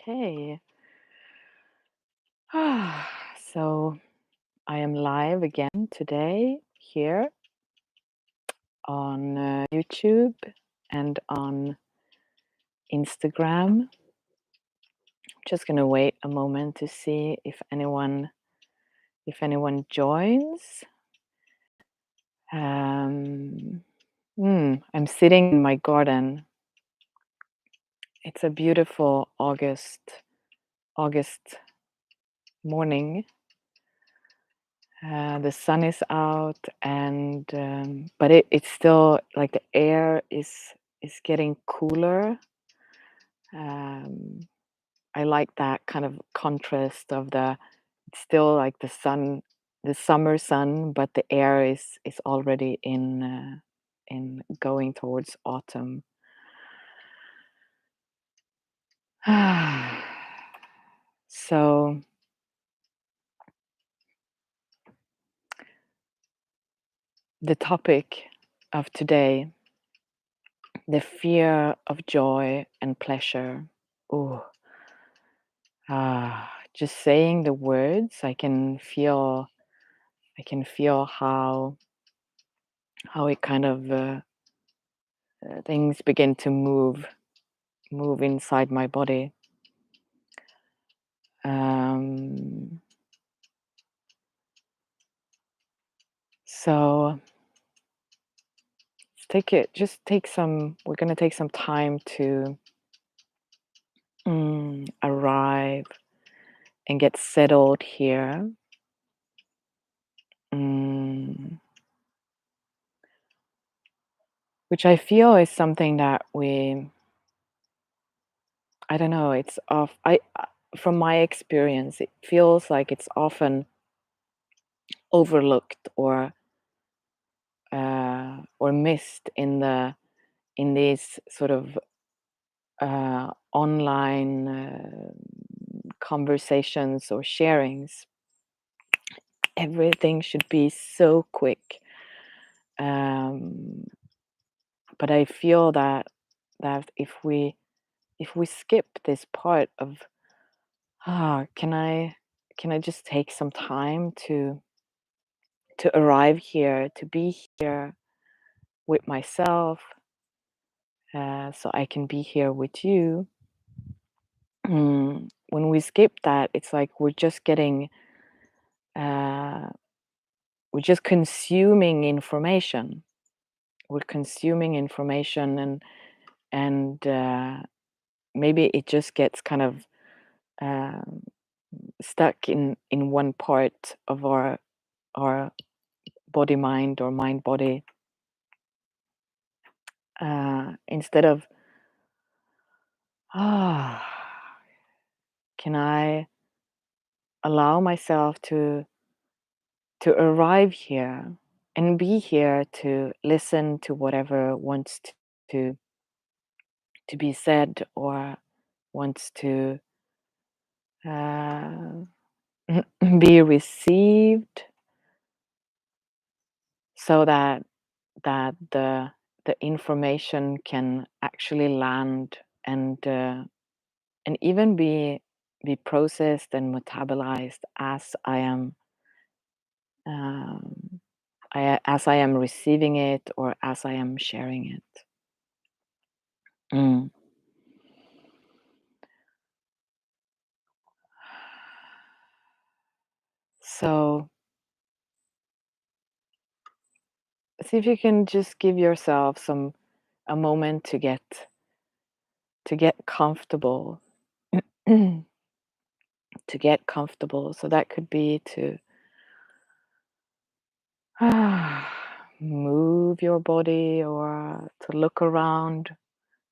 Okay. So I am live again today here on YouTube and on Instagram. Just gonna wait a moment to see if anyone joins. Um, I'm sitting in my garden. It's a beautiful August morning. The sun is out, and but it's still like the air is getting cooler. Um, I like that kind of contrast of it's still like the summer sun, but the air is already in going towards autumn. So the topic of today, the fear of joy and pleasure. Oh, just saying the words, I can feel how it kind of things begin to move inside my body. Um, so let's take it. Just take some. We're gonna take some time to arrive and get settled here. Mm, which I feel is something that I don't know. It's off. From my experience, it feels like it's often overlooked or missed in these sort of online conversations or sharings. Everything should be so quick, um, but I feel that if we skip this part of can I just take some time to arrive here, to be here with myself, so I can be here with you. When we skip that, it's like uh, we're just consuming information. We're consuming information, and maybe it just gets kind of um stuck in one part of our body mind or mind body, instead of ah can I allow myself to arrive here and be here to listen to whatever wants to to be said or wants to uh, be received, so that the information can actually land and even be processed and metabolized um, as I am receiving it or as I am sharing it. Mm. So see if you can just give yourself a moment to get comfortable. To get comfortable. So that could be to move your body or to look around,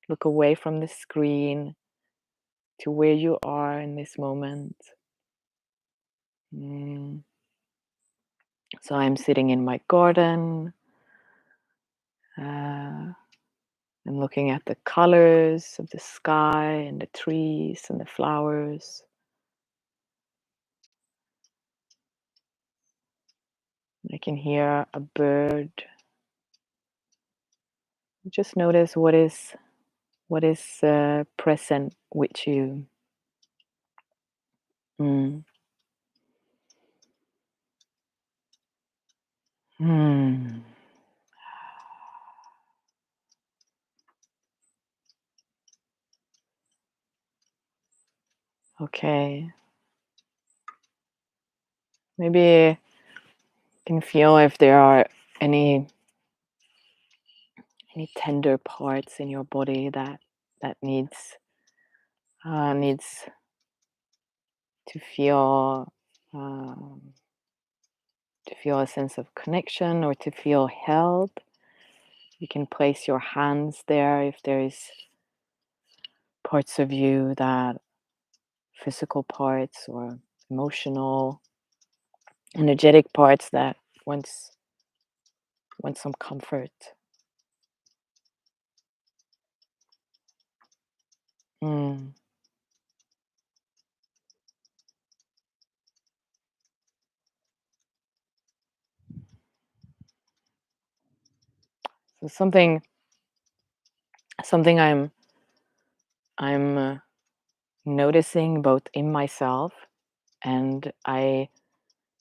look away from the screen to where you are in this moment. Mm. So I'm sitting in my garden. I'm looking at the colors of the sky and the trees and the flowers. I can hear a bird. Just notice what is present with you. Mm. Hmm. Okay. Maybe you can feel if there are any any tender parts in your body that needs to um, feel a sense of connection or to feel held. You can place your hands there if there is parts of you that physical parts or emotional, energetic parts that wants want some comfort. Mm. So something I'm noticing both in myself and I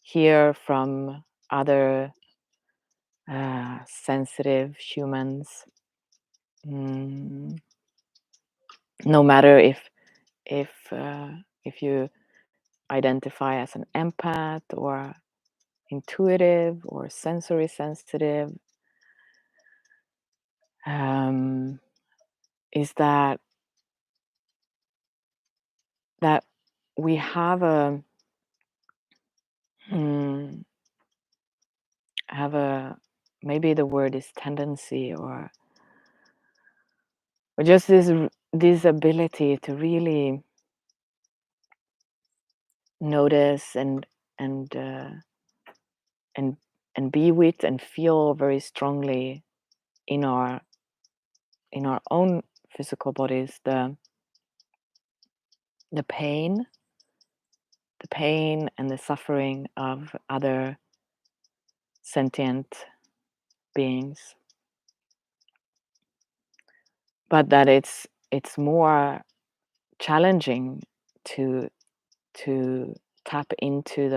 hear from other sensitive humans. Mm, no matter if uh, if you identify as an empath or intuitive or sensory sensitive, um, is that we mm, have a maybe the word is tendency or just this ability to really notice and and and be with and feel very strongly in our own physical bodies the pain and the suffering of other sentient beings, but that it's more challenging to to tap into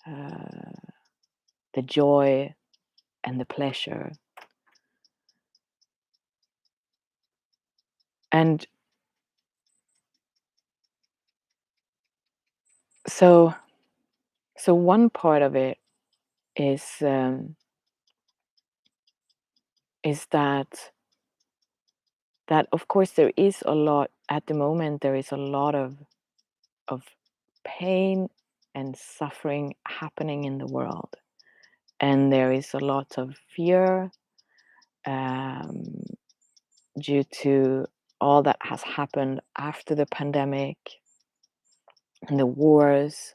uh, the joy and the pleasure. And so one part of it is that of course there is a lot at the moment. There is a lot of pain and suffering happening in the world, and there is a lot of fear um, due to all that has happened after the pandemic and the wars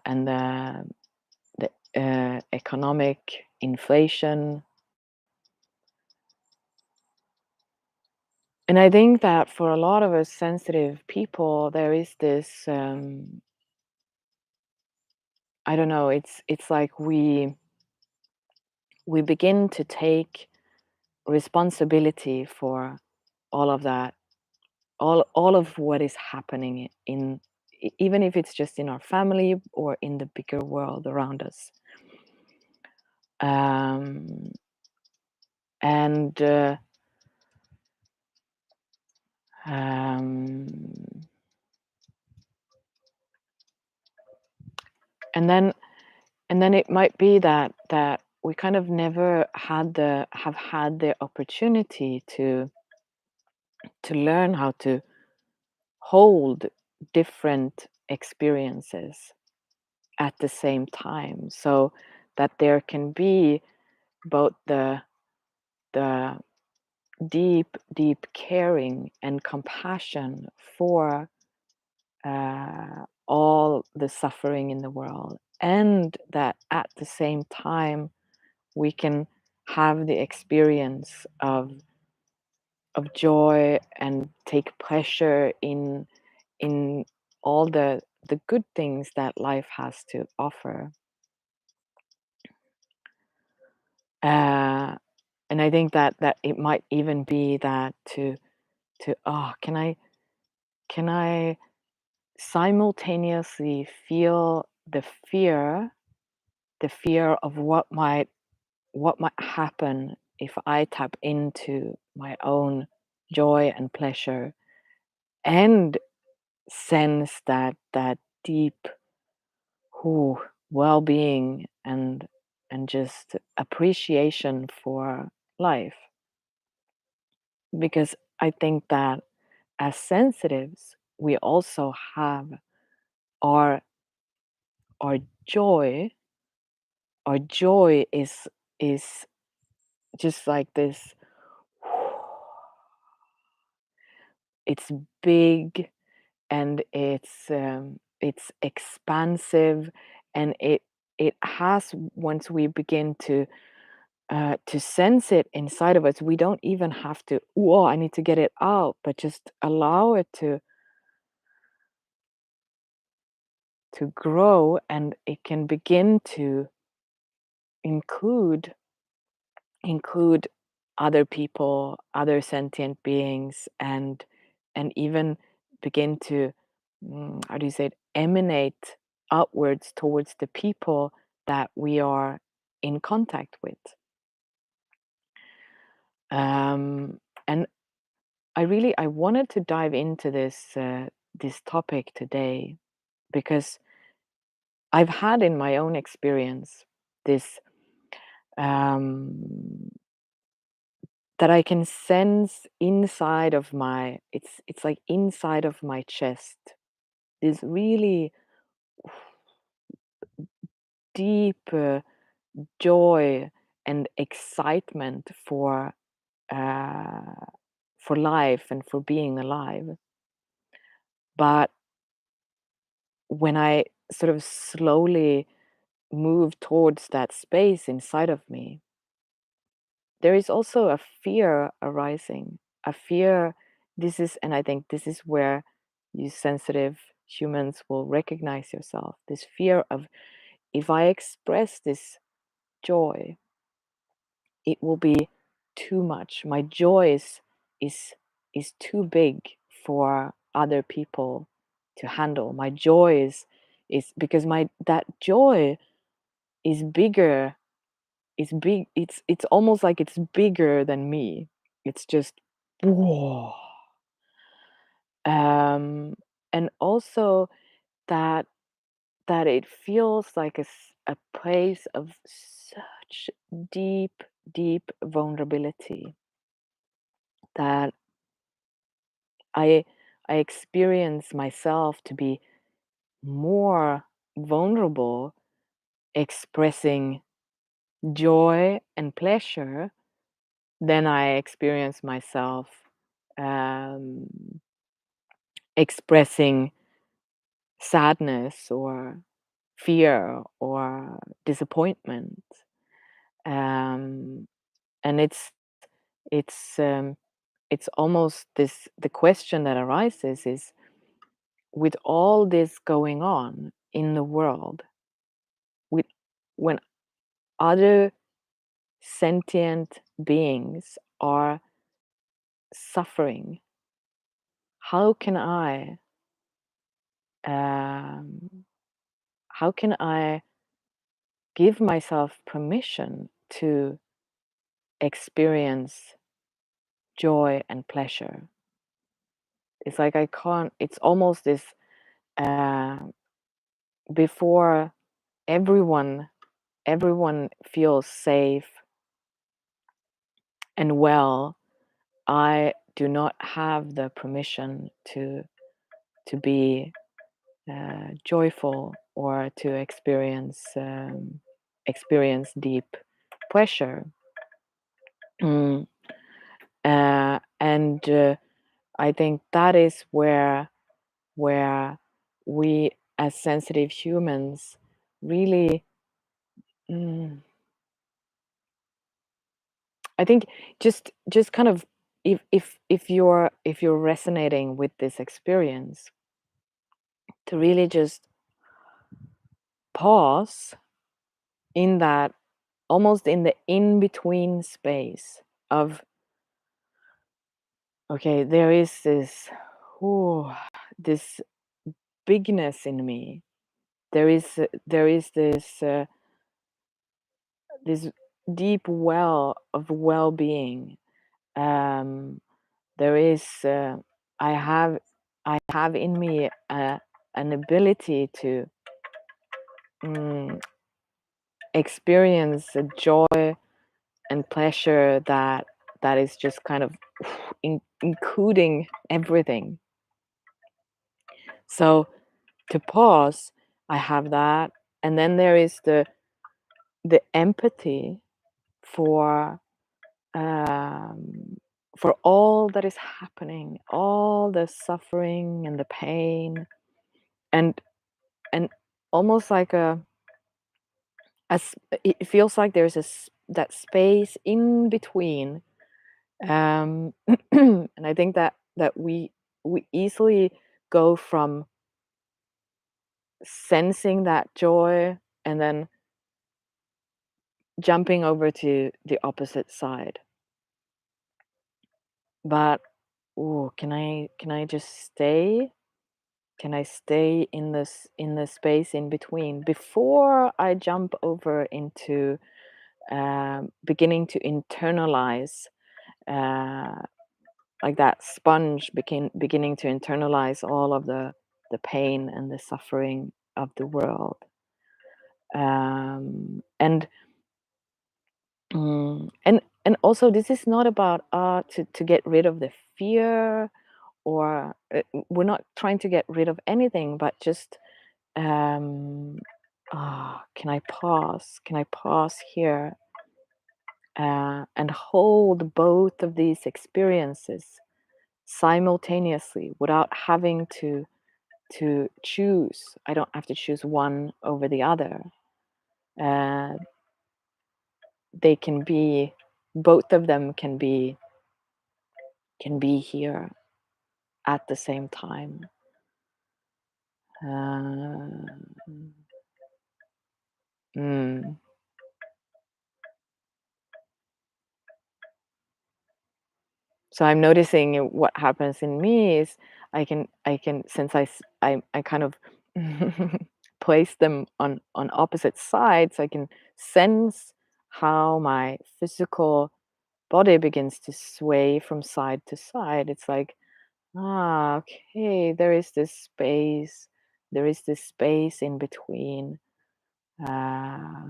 and the economic inflation. And I think that for a lot of us sensitive people, there is this I don't know. It's like we begin to take responsibility for all of that, all of what is happening even if it's just in our family or in the bigger world around us. Um, and um, and then it might be that we kind of never have had the opportunity to learn how to hold different experiences at the same time, so that there can be both the deep caring and compassion for all the suffering in the world, and that at the same time we can have the experience of joy and take pleasure in all the good things that life has to offer. uh, and I think that it might even be that to oh, can I simultaneously feel the fear of what might happen if I tap into my own joy and pleasure, and sense that deep well-being and just appreciation for life. Because I think that as sensitives, we also have our our joy. Our joy is just like this. It's big, and it's expansive, and it has, once we begin to sense it inside of us, we don't even have to, whoa, I need to get it out, but just allow it to grow, and it can begin to include include other people, other sentient beings, and even begin to, how do you say it, emanate outwards towards the people that we are in contact with. And I wanted to dive into this topic today because I've had in my own experience this, um, that I can sense inside of it's like inside of my chest, this really deep joy and excitement uh, for life and for being alive. But when I sort of slowly move towards that space inside of me, there is also a fear arising. A fear, and I think this is where you sensitive humans will recognize yourself. This fear of, if I express this joy, it will be too much. My joy is is too big for other people to handle. My joy is because my that joy is bigger, is big, it's almost like it's bigger than me. It's just whoa. Um and also that it feels like a place of such deep vulnerability that I I experience myself to be more vulnerable expressing joy and pleasure than I experience myself um, expressing sadness or fear or disappointment. Um, and it's it's almost this, the question that arises is, with all this going on in the world, with when other sentient beings are suffering, how can um, I give myself permission to experience joy and pleasure? It's like I can't. It's almost this, uh, before everyone feels safe and well, I do not have the permission to be joyful or to experience deep pleasure. Mm, and I think that is where we as sensitive humans really, mm, I think, just kind of, if you're resonating with this experience, to really just pause in that, almost in the in between space of, okay, there is this, ooh, this bigness in me. There is this deep well of well-being. Um, there is I have I have in me an ability to mm, experience a joy and pleasure that is just kind of including everything. So to pause, I have that, and then there is the empathy for um, for all that is happening, all the suffering and the pain, and and almost like it feels like there's that space in between, and I think that we easily go from sensing that joy and then jumping over to the opposite side. But ooh, can I just stay? Can I stay in the space in between before I jump over into beginning to internalize, uh, like that sponge beginning to internalize all of the pain and the suffering of the world. And and also this is not about to get rid of the fear, or we're not trying to get rid of anything, but just um can I pause, here, and hold both of these experiences simultaneously without having to choose. I don't have to choose one over the other. uh, they can be Both of them can be here at the same time. uh, mm. So I'm noticing what happens in me is I can since I kind of place them on opposite sides. I can sense how my physical body begins to sway from side to side. It's like, okay, there is this space in between. uh,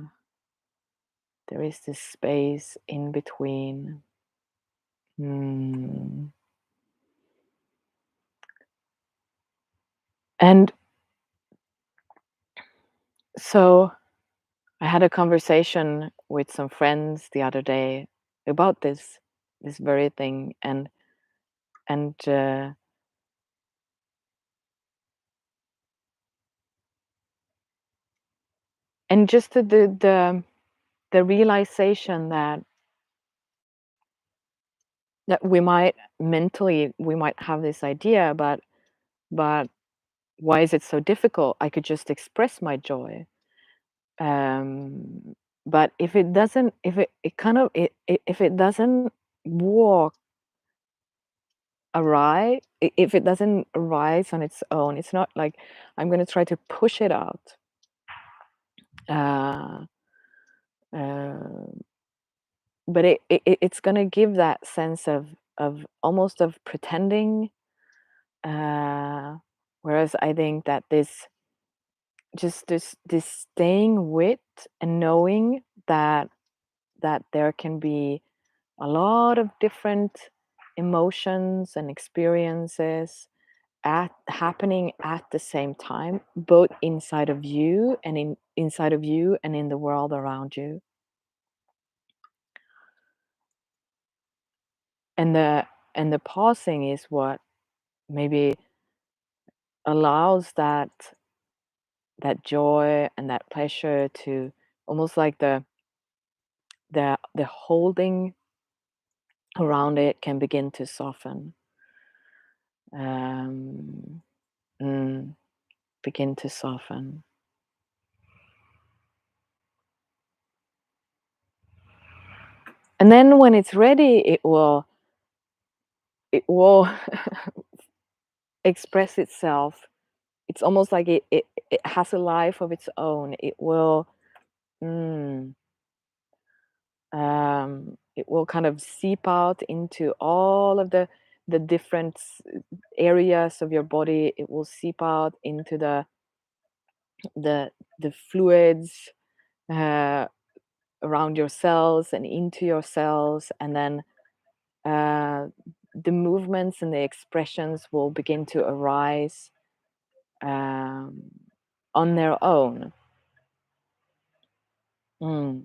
there is this space in between. Hmm. And so I had a conversation with some friends the other day about this very thing, and and just the realization that we might have this idea, but why is it so difficult? I could just express my joy. um but if it doesn't, if it kind of it if it doesn't walk awry, if it doesn't arise on its own, it's not like I'm going to try to push it out. uh, uh, but it's going to give that sense of almost of pretending. uh, Whereas I think that this staying with and knowing that there can be a lot of different emotions and experiences happening at the same time, both inside of you and in the world around you. And the pausing is what maybe allows that joy and that pleasure to almost like the holding around it can begin to soften. um, mm, Begin to soften. And then when it's ready, it will express itself it's almost like it has a life of its own. Mm, it will kind of seep out into all of the different areas of your body. It will seep out into the the fluids uh, around your cells and into your cells, and then uh, the movements and the expressions will begin to arise um, on their own. Mm.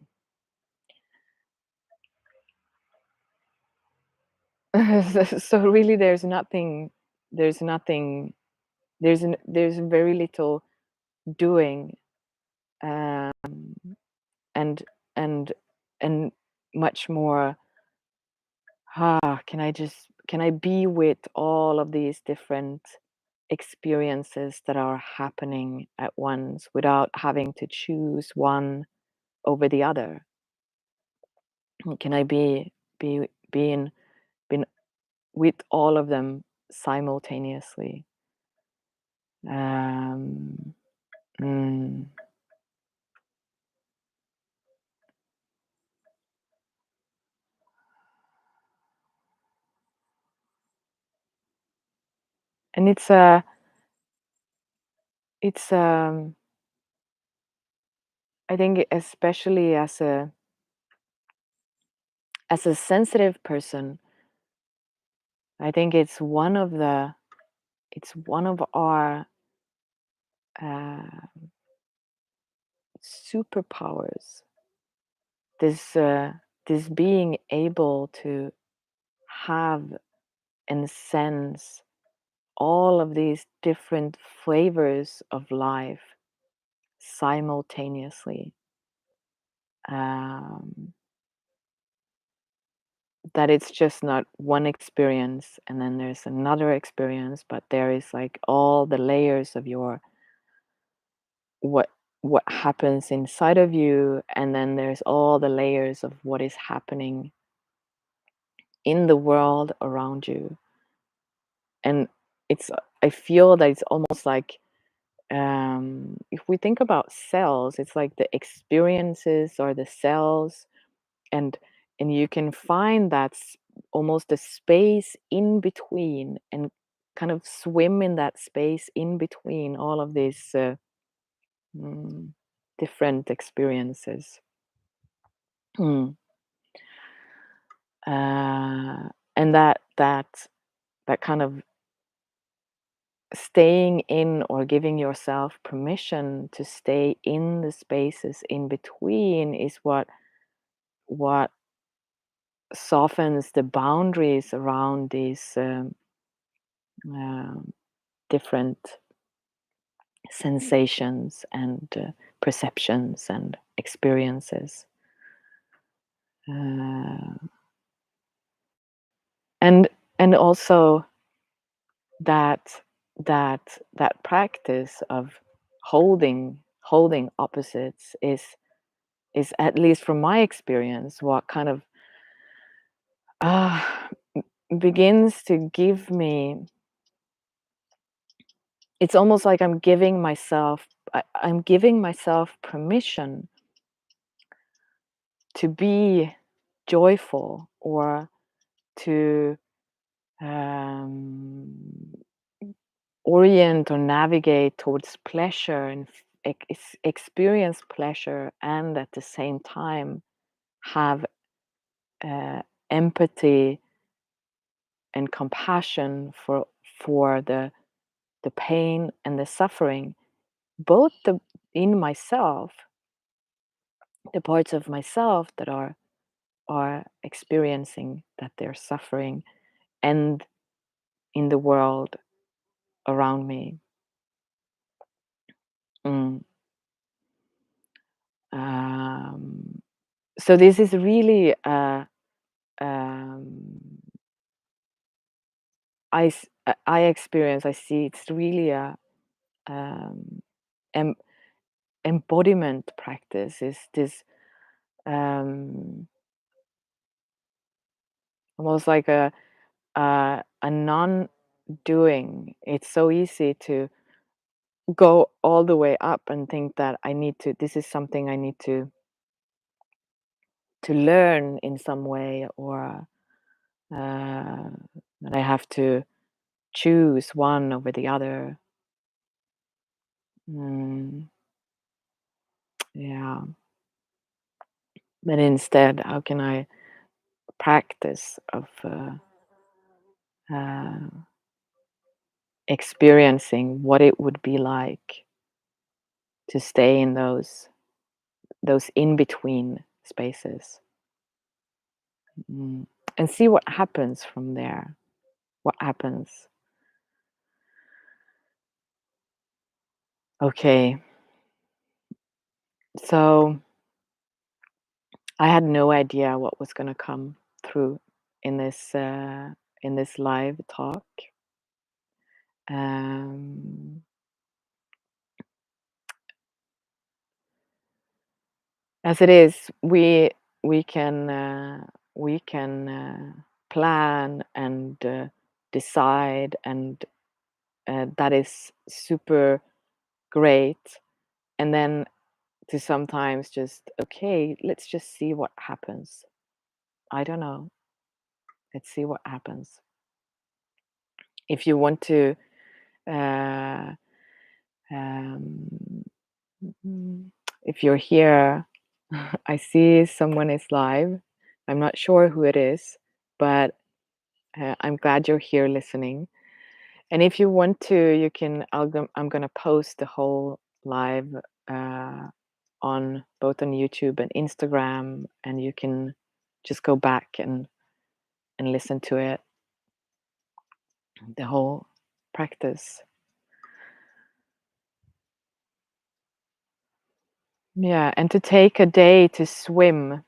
So really, there's nothing, there's very little doing, um, and and and much more. Can I be with all of these different experiences that are happening at once without having to choose one over the other? Can I be being been with all of them simultaneously? Um, mm. And it's I think especially as a sensitive person, I think it's one of our uh, superpowers. This this being able to have and sense all of these different flavors of life simultaneously. Um, that it's just not one experience and then there's another experience, but there is like all the layers of your what what happens inside of you, and then there's all the layers of what is happening in the world around you. And it's I feel that it's almost like, if we think about cells, it's like the experiences are the cells, and you can find that almost a space in between, and kind of swim in that space in between all of these mm, different experiences. Mm. And that kind of staying in, or giving yourself permission to stay in the spaces in between, is what softens the boundaries around these um, different sensations and perceptions and experiences. Uh, and also that that practice of holding opposites is, at least from my experience, what kind of uh, begins to give me, it's almost like I'm giving myself permission to be joyful, or to um, orient or navigate towards pleasure, and experience pleasure, and at the same time have uh, empathy and compassion for the pain and the suffering, both in myself, the parts of myself that are experiencing that they're suffering, and in the world around me. Mm. Um, so this is really um, I experience, I see it's really a um, em- embodiment practice, is this um, almost like a non-doing. It's so easy go all the way up and think that this is something I need to learn in some way, or uh, that I have to choose one over the other. Mm, yeah. But instead, how can I practice of uh, experiencing what it would be like to stay in those in between spaces, mm, and see what happens from there. What happens? Okay, so I had no idea what was going to come through in this live talk. Um, as it is, we can plan and decide, and that is super great. And then to sometimes just, okay, let's just see what happens. I don't know. Let's see what happens. If you want to, uh, um, if you're here, I see someone is live. I'm not sure who it is, but I'm glad you're here listening. And if you want to, you can. I'm gonna post the whole live uh, on both on YouTube and Instagram, and you can just go back and listen to it, the whole practice. Yeah, and to take a day to swim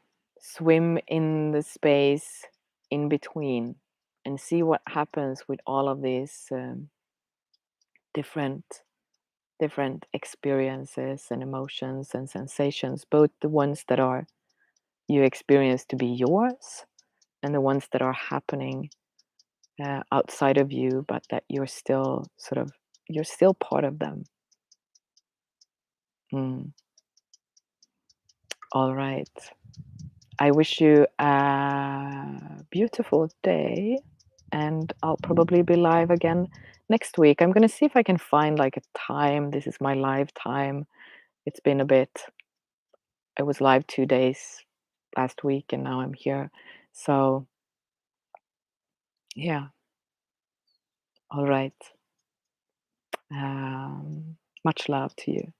in the space in between, and see what happens with all of these different different experiences and emotions and sensations, both the ones that are you experience to be yours, and the ones that are happening outside of you, but that you're still part of them. Mm. All right. I wish you a beautiful day, and I'll probably be live again next week. I'm going to see if I can find like a time. This is my live time. It's been a bit, I was live 2 days last week, and now I'm here. So, yeah, all right. Much love to you.